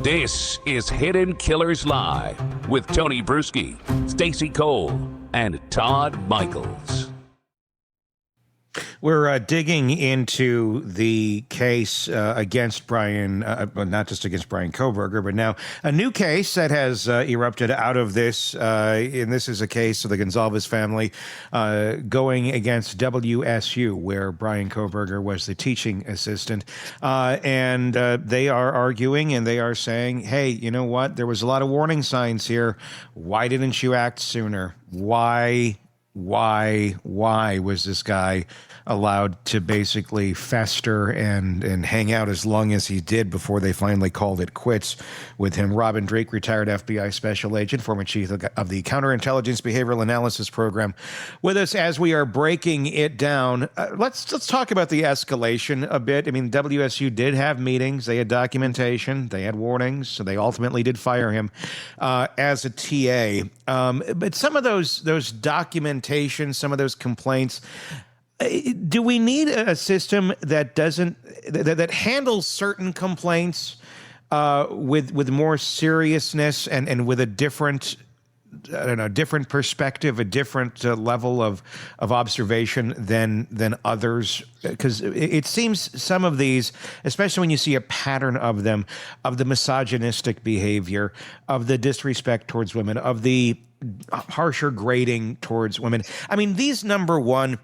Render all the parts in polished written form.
This is Hidden Killers Live with Tony Brueski, Stacey Cole, and Todd Michaels. We're digging into the case against Bryan, not just against Bryan Kohberger, but now a new case that has erupted out of this. And this is a case of the Gonzalez family going against WSU, where Bryan Kohberger was the teaching assistant. And they are arguing and they are saying, hey, you know what? There was a lot of warning signs here. Why didn't you act sooner? Why was this guy allowed to basically fester and hang out as long as he did before they finally called it quits with him? Robin Dreeke, retired FBI special agent, former chief of the Counterintelligence Behavioral Analysis Program, with us as we are breaking it down. Let's talk about the escalation a bit. I mean, WSU did have meetings. They had documentation. They had warnings. So they ultimately did fire him as a TA. But some of those documentation, some of those complaints, do we need a system that that handles certain complaints with more seriousness and with a different perspective, a different level of observation than others? Because it seems some of these, especially when you see a pattern of them, of the misogynistic behavior, of the disrespect towards women, of the harsher grading towards women. I mean, these, number one,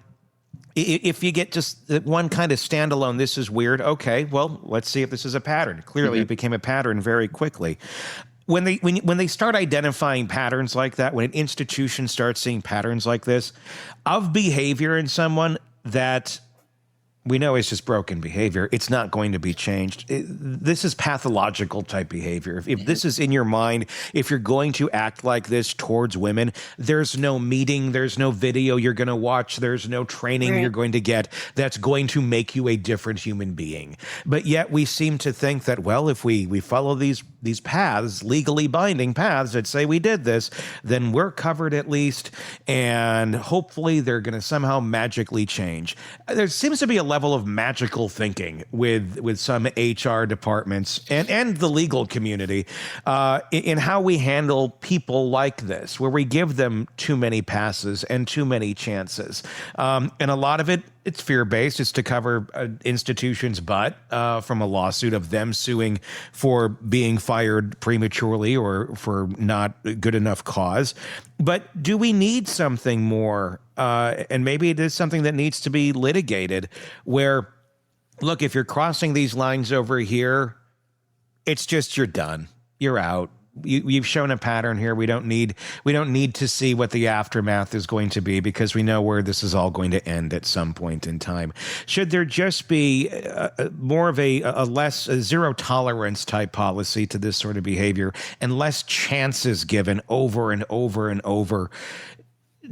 if you get just one kind of standalone, this is weird. Okay, well, let's see if this is a pattern. Clearly, It became a pattern very quickly. When they start identifying patterns like that, when an institution starts seeing patterns like this of behavior in someone that we know is just broken behavior, it's not going to be changed. This is pathological type behavior. If this is in your mind, if you're going to act like this towards women, there's no meeting, there's no video you're going to watch, there's no training you're going to get that's going to make you a different human being. But yet we seem to think that, well, if we follow these paths, legally binding paths that say we did this, then we're covered at least, and hopefully they're going to somehow magically change. There seems to be a level of magical thinking with some HR departments and the legal community in how we handle people like this, where we give them too many passes and too many chances. And a lot of it's fear-based. It's to cover institutions' butt from a lawsuit of them suing for being fired prematurely or for not good enough cause. But do we need something more? And maybe it is something that needs to be litigated where, look, if you're crossing these lines over here, it's just you're done. You're out. You've shown a pattern here. We don't need to see what the aftermath is going to be, because we know where this is all going to end at some point in time. Should there just be more of a less zero tolerance type policy to this sort of behavior and less chances given over and over and over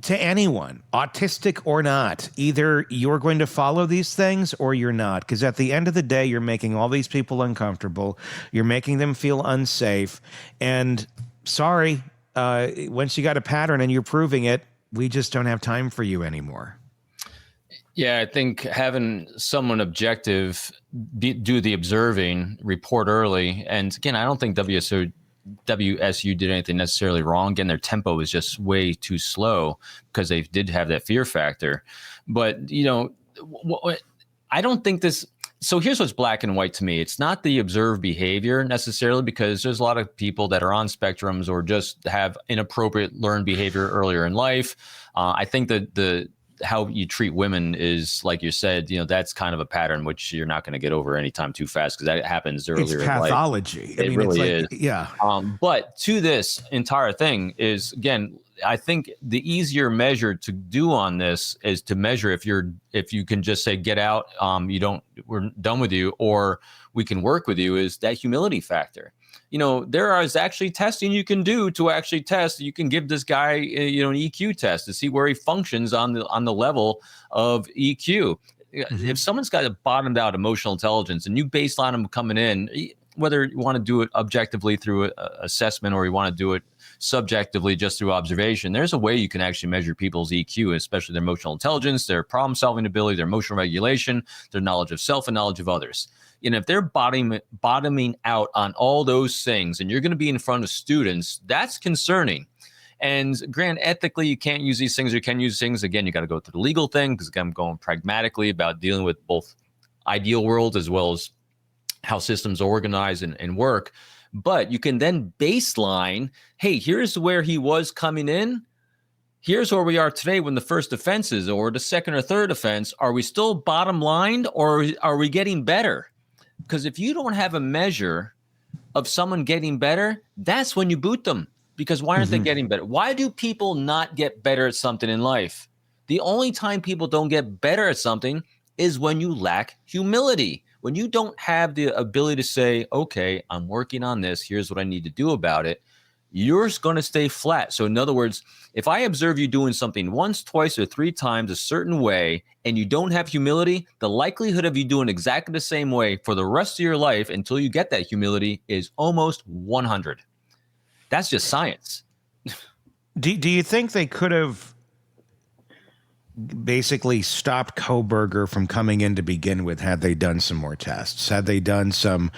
to anyone, autistic or not? Either you're going to follow these things or you're not, because at the end of the day, you're making all these people uncomfortable. You're making them feel unsafe. And sorry, once you got a pattern and you're proving it, we just don't have time for you anymore. Yeah, I think having someone objective do the observing, report early. And again, I don't think WSU did anything necessarily wrong. Again, their tempo was just way too slow because they did have that fear factor. But, I don't think this. So here's what's black and white to me. It's not the observed behavior necessarily, because there's a lot of people that are on spectrums or just have inappropriate learned behavior earlier in life. I think that how you treat women is, like you said, that's kind of a pattern which you're not going to get over anytime too fast, because that happens earlier in life. It's pathology. It really is. Yeah. But to this entire thing is, again, I think the easier measure to do on this is to measure if you can just say, get out, we're done with you, or we can work with you, is that humility factor. There is actually testing you can do to actually test. You can give this guy, an EQ test to see where he functions on the level of EQ. Mm-hmm. If someone's got a bottomed out emotional intelligence and you baseline them coming in, whether you want to do it objectively through assessment or you want to do it subjectively just through observation, there's a way you can actually measure people's EQ, especially their emotional intelligence, their problem-solving ability, their emotional regulation, their knowledge of self and knowledge of others. If they're bottoming out on all those things and you're going to be in front of students, that's concerning. And granted, ethically, you can't use these things or you can use things. Again, you got to go through the legal thing because I'm going pragmatically about dealing with both ideal worlds as well as how systems are organized and work. But you can then baseline, hey, here's where he was coming in. Here's where we are today when the first offense is, or the second or third offense. Are we still bottom lined or are we getting better? Because if you don't have a measure of someone getting better, that's when you boot them. Because why aren't they getting better? Why do people not get better at something in life? The only time people don't get better at something is when you lack humility. When you don't have the ability to say, okay, I'm working on this, here's what I need to do about it, you're going to stay flat. So in other words, if I observe you doing something once, twice, or 3 times a certain way, and you don't have humility, the likelihood of you doing exactly the same way for the rest of your life until you get that humility is almost 100. That's just science. Do you think they could have basically stopped Kohberger from coming in to begin with had they done some more tests? Had they done some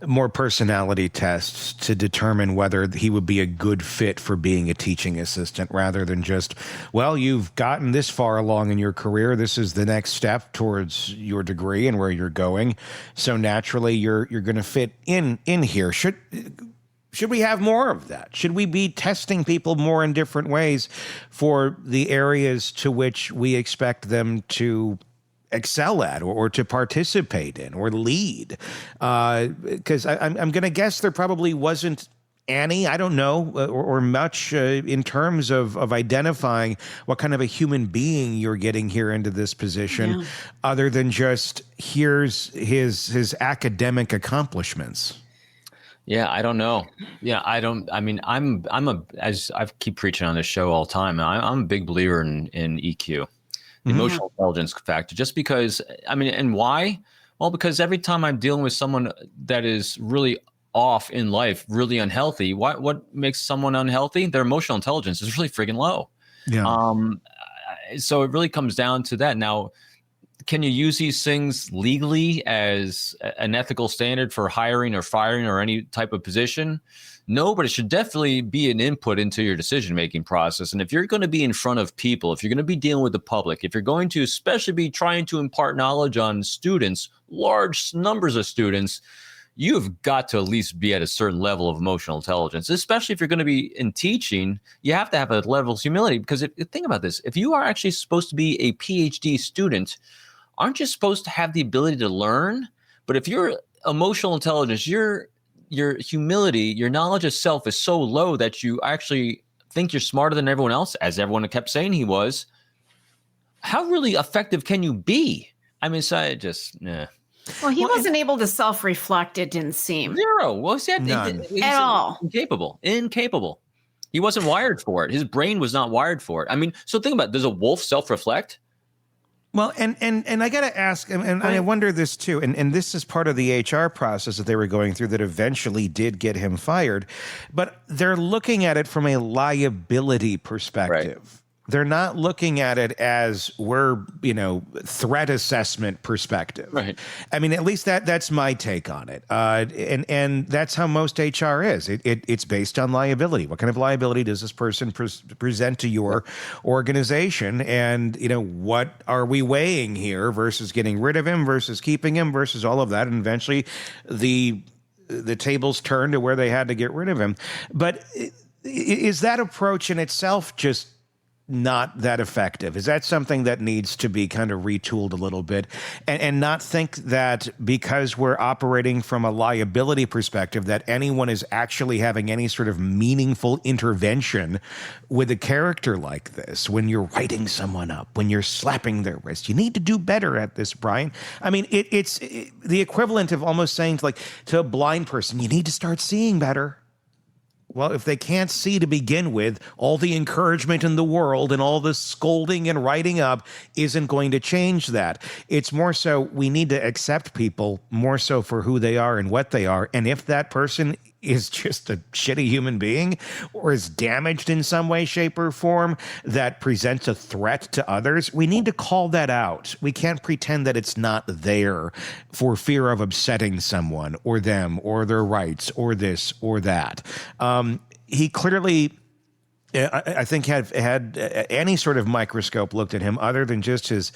more personality tests to determine whether he would be a good fit for being a teaching assistant rather than just, well, you've gotten this far along in your career. This is the next step towards your degree and where you're going. So naturally you're going to fit in here. Should we have more of that? Should we be testing people more in different ways for the areas to which we expect them to excel at or to participate in or lead? Because I'm going to guess there probably wasn't any, I don't know, or much in terms of identifying what kind of a human being you're getting here into this position, other than just here's his academic accomplishments. Yeah, I don't know. Yeah, as I keep preaching on this show all the time, I'm a big believer in EQ, emotional intelligence factor, just because, and why? Well, because every time I'm dealing with someone that is really off in life, really unhealthy, what makes someone unhealthy? Their emotional intelligence is really friggin' low. Yeah. So it really comes down to that. Now, can you use these things legally as an ethical standard for hiring or firing or any type of position? No, but it should definitely be an input into your decision-making process. And if you're going to be in front of people, if you're going to be dealing with the public, if you're going to especially be trying to impart knowledge on students, large numbers of students, you've got to at least be at a certain level of emotional intelligence, especially if you're going to be in teaching. You have to have a level of humility, because think about this. If you are actually supposed to be a PhD student, aren't you supposed to have the ability to learn? But if your emotional intelligence, your humility, your knowledge of self is so low that you actually think you're smarter than everyone else, as everyone kept saying he was, how really effective can you be? So I just, Well, he wasn't able to self-reflect, it didn't seem. Zero. Well, he's at all. Incapable. He wasn't wired for it. His brain was not wired for it. So think about it. Does a wolf self-reflect? Well, and I got to ask, and I wonder this too, and this is part of the HR process that they were going through that eventually did get him fired, but they're looking at it from a liability perspective. Right. They're not looking at it as threat assessment perspective. Right. At least that's my take on it. And that's how most HR is. It's based on liability. What kind of liability does this person present to your organization? And, what are we weighing here versus getting rid of him versus keeping him versus all of that? And eventually the tables turned to where they had to get rid of him. But is that approach in itself just not that effective? Is that something that needs to be kind of retooled a little bit and not think that because we're operating from a liability perspective that anyone is actually having any sort of meaningful intervention with a character like this? When you're writing someone up, when you're slapping their wrist, you need to do better at this, Bryan. It's the equivalent of almost saying to a blind person, you need to start seeing better. Well, if they can't see to begin with, all the encouragement in the world and all the scolding and writing up isn't going to change that. It's more so we need to accept people more so for who they are and what they are. And if that person is just a shitty human being or is damaged in some way, shape, or form that presents a threat to others, we need to call that out. We can't pretend that it's not there for fear of upsetting someone or them or their rights or this or that. He clearly, I think, had any sort of microscope looked at him other than just his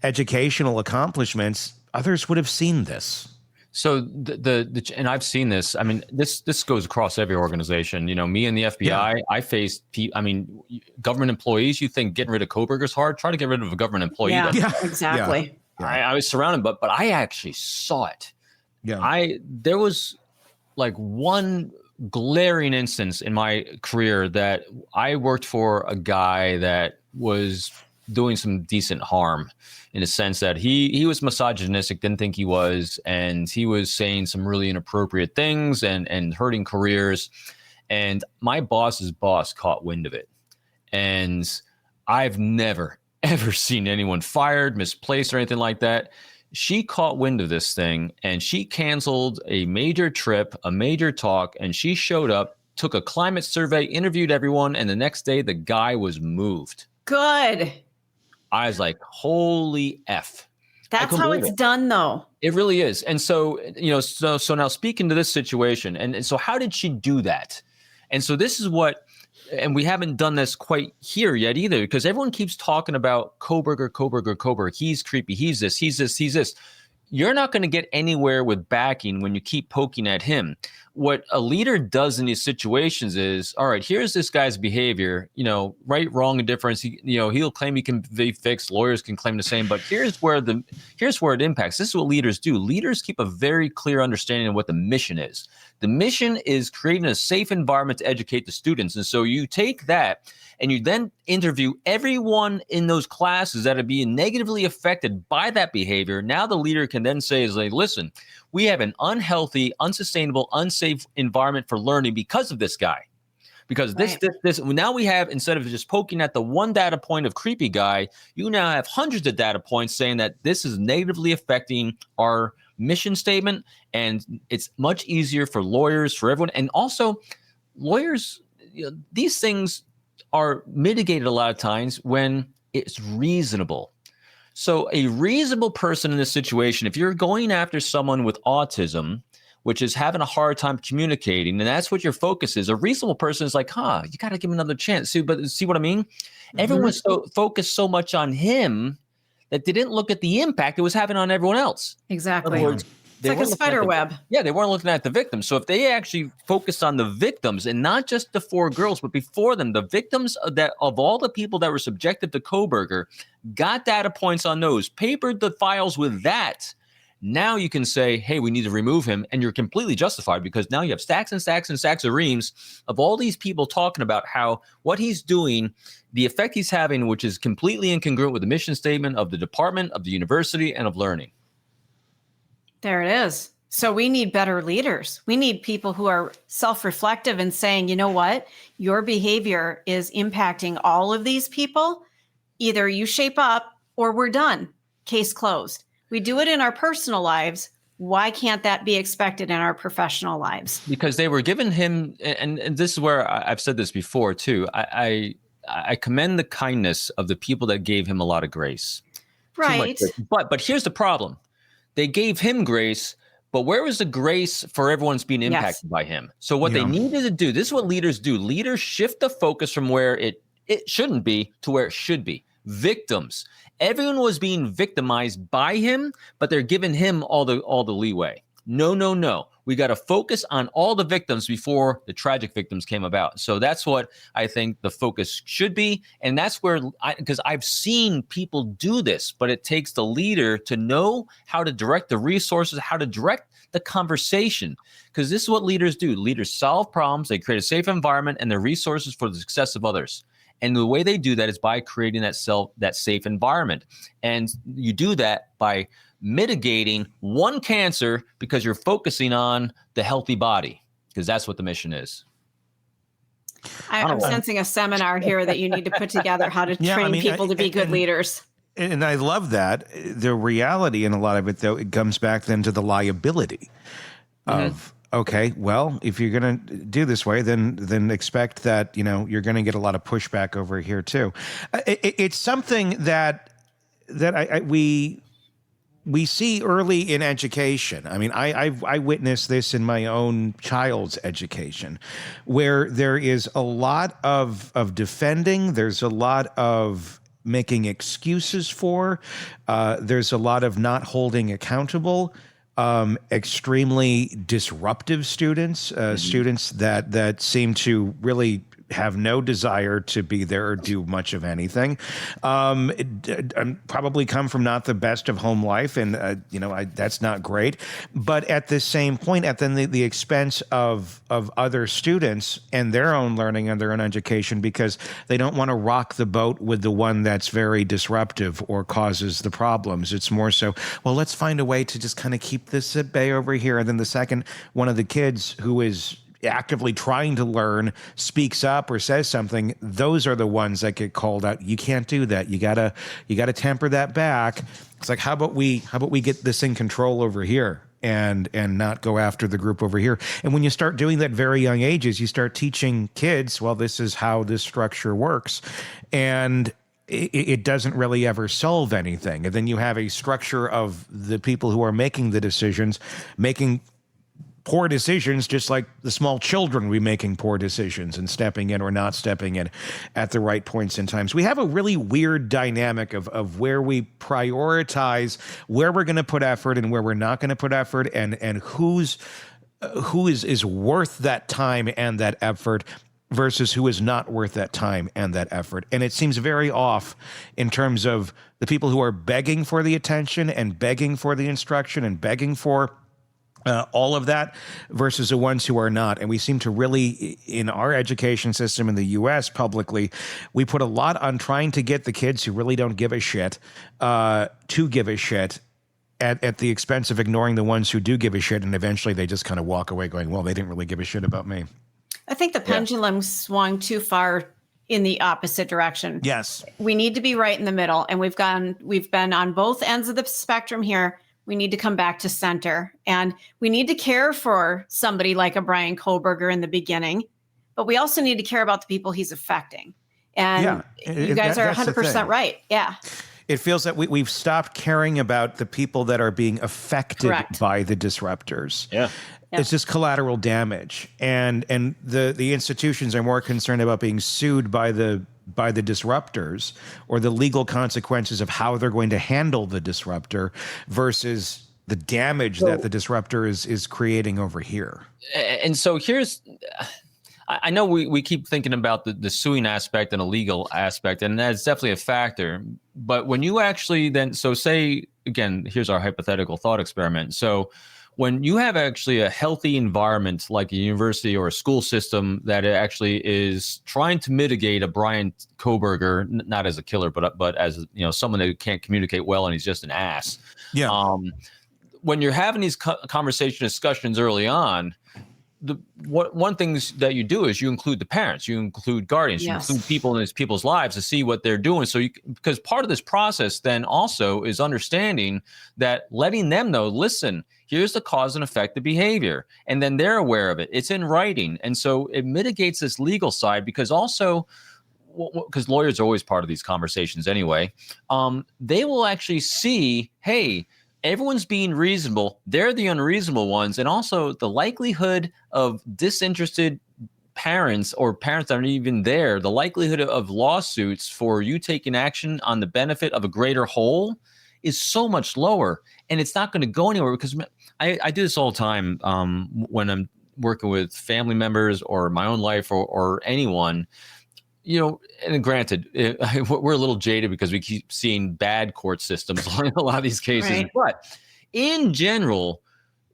educational accomplishments, others would have seen this. So and I've seen this. I mean, this goes across every organization. You know, me and the FBI, I faced. Government employees. You think getting rid of Kohberger is hard? Try to get rid of a government employee. Yeah, exactly. Yeah. I was surrounded, but I actually saw it. Yeah. There was like one glaring instance in my career that I worked for a guy that was doing some decent harm, in a sense that he was misogynistic, didn't think he was, and he was saying some really inappropriate things and hurting careers. And my boss's boss caught wind of it. And I've never, ever seen anyone fired, misplaced, or anything like that. She caught wind of this thing, and she canceled a major trip, a major talk, and she showed up, took a climate survey, interviewed everyone, and the next day the guy was moved. Good. I was like, holy F. That's how it's done, though. It really is. And so, so now speaking to this situation, and so how did she do that? And so this is what, and we haven't done this quite here yet either, because everyone keeps talking about Kohberger. He's creepy. He's this. You're not going to get anywhere with backing when you keep poking at him. What a leader does in these situations is, all right, here's this guy's behavior, right, wrong, indifference. He'll claim he can be fixed. Lawyers can claim the same, but here's where it impacts. This is what leaders do. Leaders keep a very clear understanding of what the mission is. The mission is creating a safe environment to educate the students. And so you take that and you then interview everyone in those classes that are being negatively affected by that behavior. Now the leader can then say, listen, we have an unhealthy, unsustainable, unsafe environment for learning because of this guy. Because this, now we have, instead of just poking at the one data point of creepy guy, you now have hundreds of data points saying that this is negatively affecting our mission statement. And it's much easier for lawyers, for everyone. And also lawyers, these things are mitigated a lot of times when it's reasonable. So a reasonable person in this situation, if you're going after someone with autism, which is having a hard time communicating, and that's what your focus is, a reasonable person is like, you got to give him another chance. See what I mean? Mm-hmm. Everyone was so focused so much on him that they didn't look at the impact it was having on everyone else. Exactly. In other words, it's like a spider web. Yeah, they weren't looking at the victims. So if they actually focused on the victims and not just the 4 girls, but before them, the victims of all the people that were subjected to Kohberger, got data points on those, papered the files with that. Now you can say, hey, we need to remove him. And you're completely justified, because now you have stacks and stacks and stacks of reams of all these people talking about how what he's doing, the effect he's having, which is completely incongruent with the mission statement of the department, of the university, and of learning. There it is. So we need better leaders. We need people who are self-reflective and saying, you know what, your behavior is impacting all of these people. Either you shape up or we're done. Case closed. We do it in our personal lives. Why can't that be expected in our professional lives? Because they were given him, and this is where I've said this before too, I commend the kindness of the people that gave him a lot of grace. Right. But here's the problem. They gave him grace, but where was the grace for everyone's being impacted by him? So what they needed to do, this is what leaders do. Leaders shift the focus from where it shouldn't be to where it should be. Victims. Everyone was being victimized by him, but they're giving him all the leeway. No. We got to focus on all the victims before the tragic victims came about. So that's what I think the focus should be. And that's where, because I've seen people do this, but it takes the leader to know how to direct the resources, how to direct the conversation. Because this is what leaders do. Leaders solve problems, they create a safe environment and the resources for the success of others. And the way they do that is by creating that safe environment. And you do that by mitigating one cancer because you're focusing on the healthy body, because that's what the mission is. I'm sensing a seminar here that you need to put together how to train people to be good leaders. And I love that. The reality in a lot of it, though, it comes back then to the liability of, okay, well, if you're going to do this way, then expect that, you're going to get a lot of pushback over here too. It's something that we see early in education. I mean, I witnessed this in my own child's education, where there is a lot of defending. There's a lot of making excuses for. There's a lot of not holding accountable. Extremely disruptive students, students that seem to really have no desire to be there or do much of anything. Probably come from not the best of home life, and that's not great. But at the same point, at the expense of other students and their own learning and their own education, because they don't want to rock the boat with the one that's very disruptive or causes the problems. It's more so, well, let's find a way to just kind of keep this at bay over here. And then the second one of the kids who is actively trying to learn speaks up or says something, those are the ones that get called out. You can't do that. You gotta temper that back. It's like, how about we get this in control over here and not go after the group over here. And when you start doing that very young ages, you start teaching kids, well, this is how this structure works. And it doesn't really ever solve anything. And then you have a structure of the people who are making the decisions, making poor decisions, just like the small children will be making poor decisions and stepping in or not stepping in at the right points in times. We have a really weird dynamic of where we prioritize where we're going to put effort and where we're not going to put effort, and who is worth that time and that effort versus who is not worth that time and that effort. And it seems very off in terms of the people who are begging for the attention and begging for the instruction and begging for all of that versus the ones who are not. And we seem to really, in our education system in the U.S. publicly, we put a lot on trying to get the kids who really don't give a shit to give a shit at the expense of ignoring the ones who do give a shit. And eventually they just kind of walk away going, well, they didn't really give a shit about me. I think the pendulum swung too far in the opposite direction. Yes. We need to be right in the middle. And we've been on both ends of the spectrum here. We need to come back to center, and we need to care for somebody like a Bryan Kohberger in the beginning, but we also need to care about the people he's affecting. And you guys are 100% right. Yeah. It feels that we've stopped caring about the people that are being affected by the disruptors. Yeah. It's just collateral damage. And the institutions are more concerned about being sued by the disruptors or the legal consequences of how they're going to handle the disruptor versus the damage that the disruptor is creating over here. And so I know we keep thinking about the suing aspect and a legal aspect, and that's definitely a factor. But when you actually say, again, here's our hypothetical thought experiment. So when you have actually a healthy environment like a university or a school system that actually is trying to mitigate a Bryan Kohberger, not as a killer, but as someone that can't communicate well and he's just an ass. Yeah. When you're having these conversation discussions early on, one thing that you do is you include the parents, you include guardians, you include people in these people's lives to see what they're doing. So because part of this process then also is understanding that, letting them know, listen, here's the cause and effect of behavior. And then they're aware of it. It's in writing. And so it mitigates this legal side, because also, because lawyers are always part of these conversations anyway, they will actually see, hey, everyone's being reasonable. They're the unreasonable ones. And also the likelihood of disinterested parents or parents that aren't even there, the likelihood of lawsuits for you taking action on the benefit of a greater whole is so much lower. And it's not going to go anywhere, because I do this all the time when I'm working with family members or my own life or anyone. And granted, we're a little jaded because we keep seeing bad court systems in a lot of these cases. Right. But in general,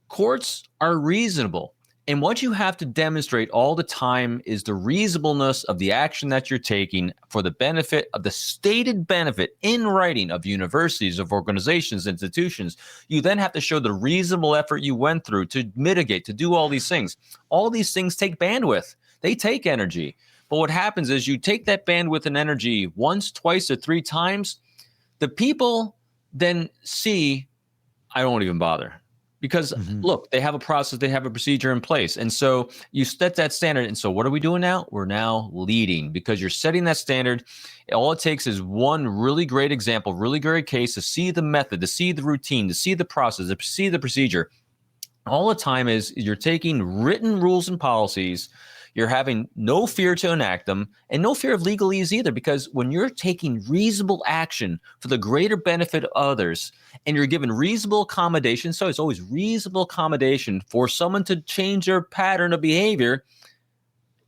courts are reasonable. And what you have to demonstrate all the time is the reasonableness of the action that you're taking for the benefit of the stated benefit in writing of universities, of organizations, institutions. You then have to show the reasonable effort you went through to mitigate, to do all these things. All these things take bandwidth. They take energy. But what happens is you take that bandwidth and energy once, twice, or 3 times, the people then see, I won't even bother. Because look, they have a process, they have a procedure in place. And so you set that standard. And so what are we doing now? We're now leading because you're setting that standard. All it takes is one really great example, really great case to see the method, to see the routine, to see the process, to see the procedure. All the time is you're taking written rules and policies. You're having no fear to enact them and no fear of legalese either, because when you're taking reasonable action for the greater benefit of others and you're given reasonable accommodation, so it's always reasonable accommodation for someone to change their pattern of behavior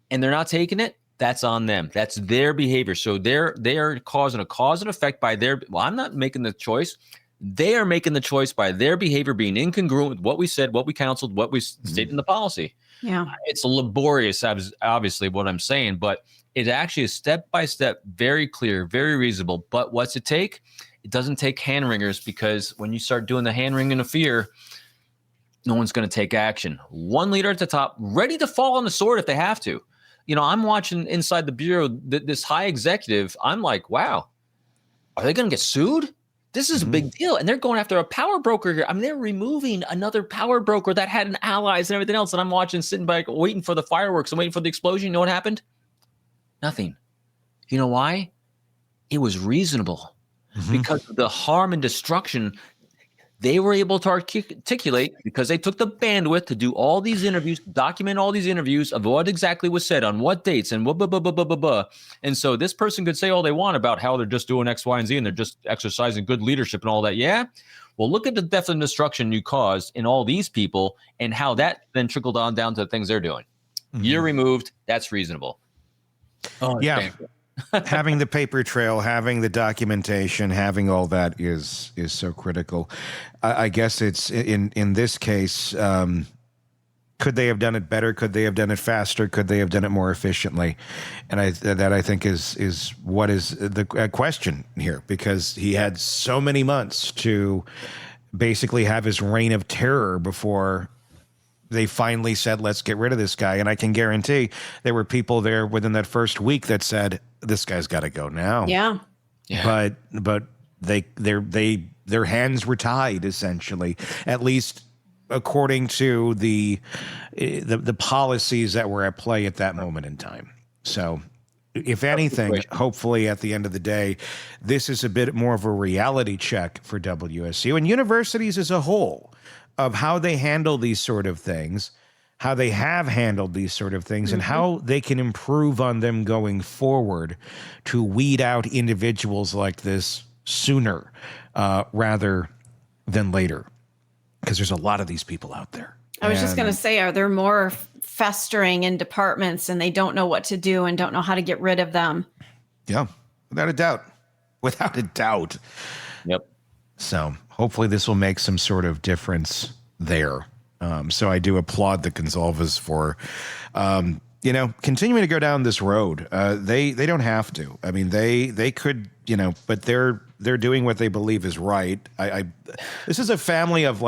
and they're not taking it, that's on them. That's their behavior. So they are causing a cause and effect by I'm not making the choice. They are making the choice by their behavior being incongruent with what we said, what we counseled, what we stated in the policy. Yeah. It's laborious, obviously, what I'm saying, but it actually is step by step, very clear, very reasonable. But what's it take? It doesn't take hand wringers, because when you start doing the hand wringing of fear, no one's going to take action. One leader at the top, ready to fall on the sword if they have to. I'm watching inside the bureau, this high executive. I'm like, wow, are they going to get sued? This is a big deal. And they're going after a power broker here. I mean, they're removing another power broker that had an allies and everything else. And I'm watching, sitting back, waiting for the fireworks and waiting for the explosion. You know what happened? Nothing. You know why? It was reasonable because of the harm and destruction they were able to articulate, because they took the bandwidth to do all these interviews, document all these interviews of what exactly was said on what dates and blah, blah, blah, blah, blah, blah, blah. And so this person could say all they want about how they're just doing X, Y, and Z, and they're just exercising good leadership and all that. Yeah. Well, look at the death and destruction you caused in all these people and how that then trickled on down to the things they're doing. Year removed. That's reasonable. Oh, yeah. Having the paper trail, having the documentation, having all that is so critical. I guess it's in this case, could they have done it better? Could they have done it faster? Could they have done it more efficiently? And I think is what is the question here, because he had so many months to basically have his reign of terror before they finally said, let's get rid of this guy. And I can guarantee there were people there within that first week that said, this guy's got to go now. Yeah. But their hands were tied, essentially, at least according to the policies that were at play at that moment in time. So if anything, hopefully at the end of the day, this is a bit more of a reality check for WSU and universities as a whole of how they handle these sort of things, how they have handled these sort of things, and how they can improve on them going forward to weed out individuals like this sooner rather than later, because there's a lot of these people out there. I was just going to say, are there more festering in departments and they don't know what to do and don't know how to get rid of them? Yeah, without a doubt. Without a doubt. Yep. So hopefully this will make some sort of difference there. So I do applaud the Gonzalez for, continuing to go down this road. They don't have to. I mean, they could, but they're doing what they believe is right. This is a family of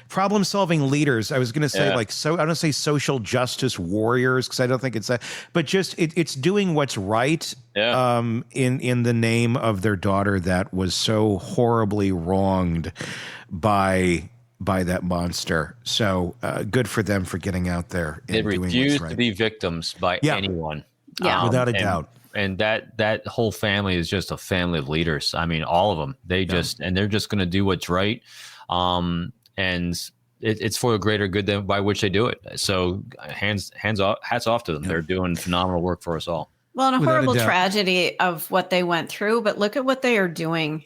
problem-solving leaders. I was going to say I don't say social justice warriors, because I don't think it's that, but just it's doing what's right in the name of their daughter that was so horribly wronged by that monster. So good for them for getting out there and doing what's right. They refuse to be victims by anyone. Yeah, without a doubt. And that whole family is just a family of leaders. I mean, all of them. They're just going to do what's right. And it's for a greater good by which they do it. So hats off to them. They're doing phenomenal work for us all. Well, and a horrible tragedy of what they went through, but look at what they are doing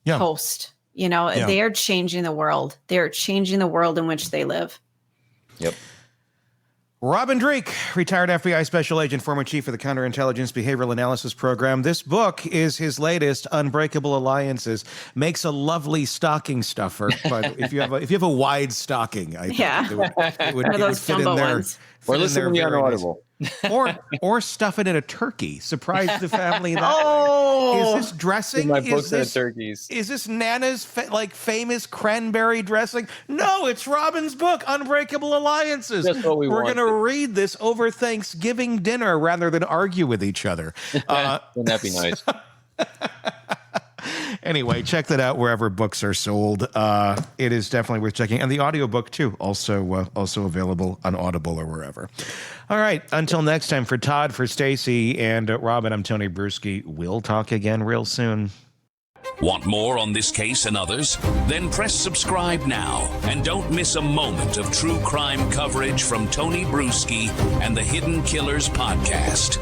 post. They are changing the world. They are changing the world in which they live. Yep. Robin Dreeke, retired FBI special agent, former chief of the Counterintelligence Behavioral Analysis Program. This book is his latest, Unbreakable Alliances. Makes a lovely stocking stuffer, but if you have a wide stocking, I think it would fit in there. Or listen when you're unaudible. or stuff it in a turkey. Surprise the family that Oh! way. Is this dressing? My Is books and this turkeys. Is this Nana's famous cranberry dressing? No, it's Robin's book, Unbreakable Alliances. That's what We're going to read this over Thanksgiving dinner rather than argue with each other. Wouldn't that be nice? Anyway, check that out wherever books are sold. It is definitely worth checking. And the audiobook, too, also available on Audible or wherever. All right. Until next time, for Todd, for Stacy, and Robin, I'm Tony Brueski. We'll talk again real soon. Want more on this case and others? Then press subscribe now and don't miss a moment of true crime coverage from Tony Brueski and the Hidden Killers podcast.